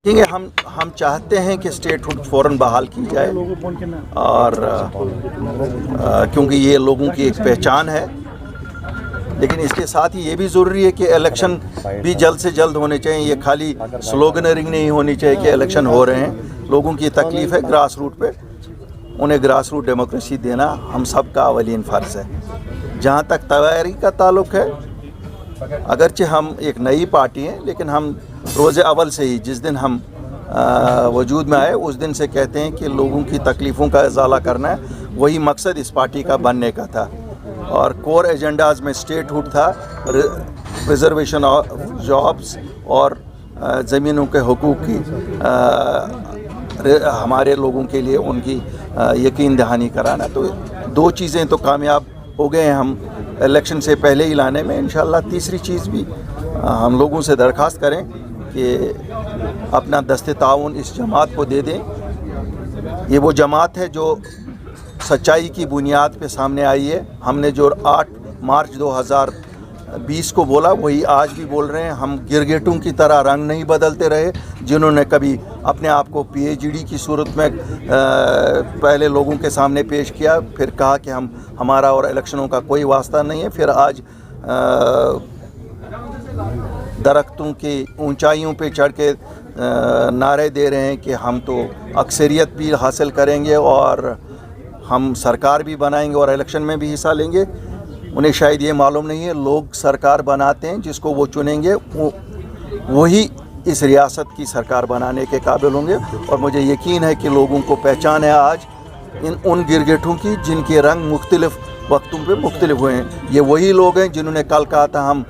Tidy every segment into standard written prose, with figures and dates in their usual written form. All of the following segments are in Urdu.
ہم چاہتے ہیں کہ اسٹیٹ ہوڈ فوراً بحال کی جائے، اور کیونکہ یہ لوگوں کی ایک پہچان ہے، لیکن اس کے ساتھ ہی یہ بھی ضروری ہے کہ الیکشن بھی جلد سے جلد ہونے چاہیے. یہ خالی سلوگنرنگ نہیں ہونی چاہیے کہ الیکشن ہو رہے ہیں. لوگوں کی تکلیف ہے گراس روٹ پہ، انہیں گراس روٹ ڈیموکریسی دینا ہم سب کا اولین فرض ہے. جہاں تک تیاری کا تعلق ہے، اگرچہ ہم ایک نئی پارٹی ہیں، لیکن ہم روز اول سے ہی جس دن ہم وجود میں آئے اس دن سے کہتے ہیں کہ لوگوں کی تکلیفوں کا ازالہ کرنا ہے. وہی مقصد اس پارٹی کا بننے کا تھا، اور کور ایجنڈاز میں اسٹیٹ ہوڈ تھا، ریزرویشن آف جابس اور زمینوں کے حقوق کی ہمارے لوگوں کے لیے ان کی یقین دہانی کرانا. تو دو چیزیں تو کامیاب ہو گئے ہیں ہم الیکشن سے پہلے ہی لانے میں. انشاءاللہ تیسری چیز بھی ہم لوگوں سے درخواست کریں کہ اپنا دست تعاون اس جماعت کو دے دیں. یہ وہ جماعت ہے جو سچائی کی بنیاد پہ سامنے آئی ہے. ہم نے جو 8 مارچ 2020 کو بولا وہی آج بھی بول رہے ہیں. ہم گرگٹوں کی طرح رنگ نہیں بدلتے رہے جنہوں نے کبھی اپنے آپ کو پی ایچ ڈی کی صورت میں پہلے لوگوں کے سامنے پیش کیا، پھر کہا کہ ہمارا اور الیکشنوں کا کوئی واسطہ نہیں ہے، پھر آج درختوں کی اونچائیوں پہ چڑھ کے نعرے دے رہے ہیں کہ ہم تو اکثریت بھی حاصل کریں گے اور ہم سرکار بھی بنائیں گے اور الیکشن میں بھی حصہ لیں گے. انہیں شاید یہ معلوم نہیں ہے لوگ سرکار بناتے ہیں، جس کو وہ چنیں گے وہی اس ریاست کی سرکار بنانے کے قابل ہوں گے. اور مجھے یقین ہے کہ لوگوں کو پہچان ہے آج ان گرگٹوں کی جن کے رنگ مختلف وقتوں پہ مختلف ہوئے ہیں. یہ وہی لوگ ہیں جنہوں نے کل کہا تھا ہم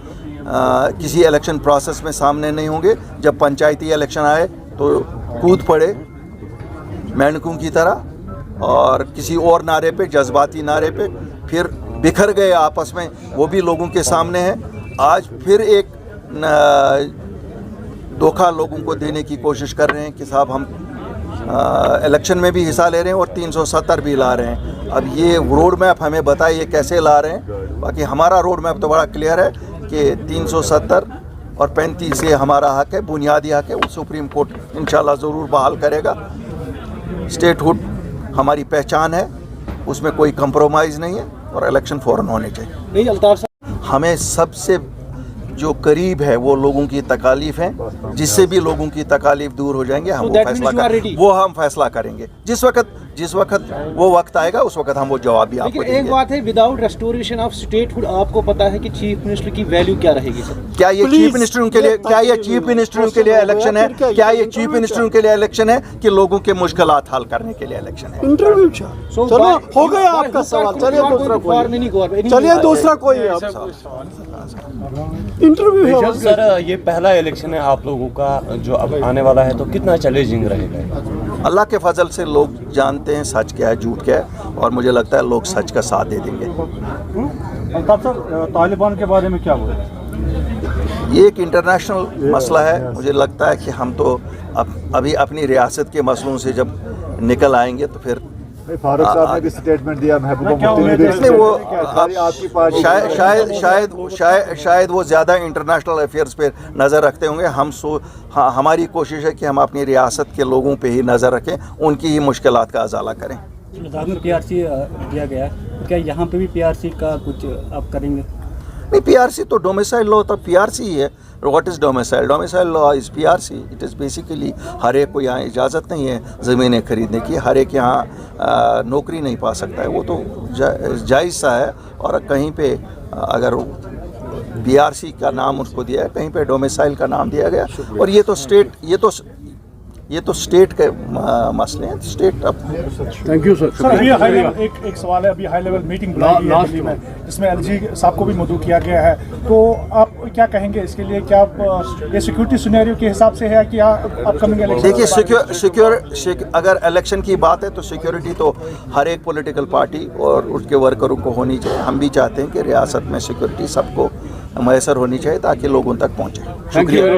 کسی الیکشن پروسیس میں سامنے نہیں ہوں گے. جب پنچایتی الیکشن آئے تو کود پڑے مینڈکوں کی طرح اور کسی اور نعرے پہ، جذباتی نعرے پہ، پھر بکھر گئے آپس میں. وہ بھی لوگوں کے سامنے ہے. آج پھر ایک دھوکہ لوگوں کو دینے کی کوشش کر رہے ہیں کہ صاحب ہم الیکشن میں بھی حصہ لے رہے ہیں اور 370 بھی لا رہے ہیں. اب یہ روڈ میپ ہمیں بتائے یہ کیسے لا رہے ہیں. باقی ہمارا روڈ میپ تو بڑا کلیئر ہے کہ 370 اور 35 سے ہمارا حق ہے، بنیادی حق ہے. وہ سپریم کورٹ انشاءاللہ ضرور بحال کرے گا. اسٹیٹ ہوڈ ہماری پہچان ہے، اس میں کوئی کمپرومائز نہیں ہے، اور الیکشن فوراً ہونے چاہیے. ہمیں سب سے جو قریب ہے وہ لوگوں کی تکالیف ہیں. جس سے بھی لوگوں کی تکالیف دور ہو جائیں گے ہم ہم فیصلہ کریں گے. جس وقت وہ وقت آئے گا اس وقت ہم وہ جواب بھی آپ کو دیں گے. ایک بات ہے، without restoration of statehood آپ کو پتا ہے کہ چیف منسٹر کی ویلیو کیا رہے گی؟ کیا یہ چیف منسٹروں کے لیے الیکشن ہے؟ کیا یہ چیف منسٹروں کے لیے الیکشن ہے کہ لوگوں کے مشکلات حل کرنے کے لیے الیکشن ہے؟ چلو ہو گیا آپ کا سوال. چلیے دوسرا کوئی انٹرویو. سر یہ پہلا الیکشن ہے آپ لوگوں کا جو اب آنے والا ہے، تو کتنا چیلنجنگ رہے گا؟ اللہ کے فضل سے لوگ جانتے ہیں سچ کیا ہے جھوٹ کیا ہے، اور مجھے لگتا ہے لوگ سچ کا ساتھ دے دیں گے. الطاف صاحب، طالبان کے بارے میں کیا بولے؟ یہ ایک انٹرنیشنل مسئلہ ہے. مجھے لگتا ہے کہ ہم تو ابھی اپنی ریاست کے مسئلوں سے جب نکل آئیں گے تو پھر فاروق صاحب نے بھی سٹیٹمنٹ دیا، شاید وہ زیادہ انٹرنیشنل افیئرز پہ نظر رکھتے ہوں گے. ہماری کوشش ہے کہ ہم اپنی ریاست کے لوگوں پہ ہی نظر رکھیں، ان کی ہی مشکلات کا ازالہ کریں. پی آر سی دیا گیا، کیا یہاں پہ بھی پی آر سی کا کچھ آپ کریں گے؟ نہیں، پی آر سی تو ڈومیسائل لا تو پی آر سی ہی ہے. What is domicile law is P R C. It is basically ہر ایک کو یہاں اجازت نہیں ہے زمینیں خریدنے کی. ہر ایک یہاں نوکری نہیں پا سکتا ہے. وہ تو جائز سا ہے. اور کہیں پہ اگر پی آر سی کا نام اس کو دیا ہے، کہیں پہ ڈومیسائل کا نام دیا گیا. اور یہ تو اسٹیٹ کے مسئلے ہیں. اسٹیٹ اب تھینک یو سر. سر ابھی ایک سوال ہے. ابھی ہائی لیول میٹنگ بلائی ہے دلی میں، جس میں ایل جی صاحب کو بھی مدعو کیا گیا ہے، تو آپ کیا کہیں گے اس کے لیے؟ کیا یہ سیکورٹی سینیریو کے حساب سے ہے کہ اپ کمنگ الیکشن؟ دیکھیے، اگر الیکشن کی بات ہے تو سیکورٹی تو ہر ایک پولیٹیکل پارٹی اور اس کے ورکروں کو ہونی چاہیے. ہم بھی چاہتے ہیں کہ ریاست میں سیکورٹی سب کو میسر ہونی چاہیے تاکہ لوگوں تک پہنچے. شکریہ.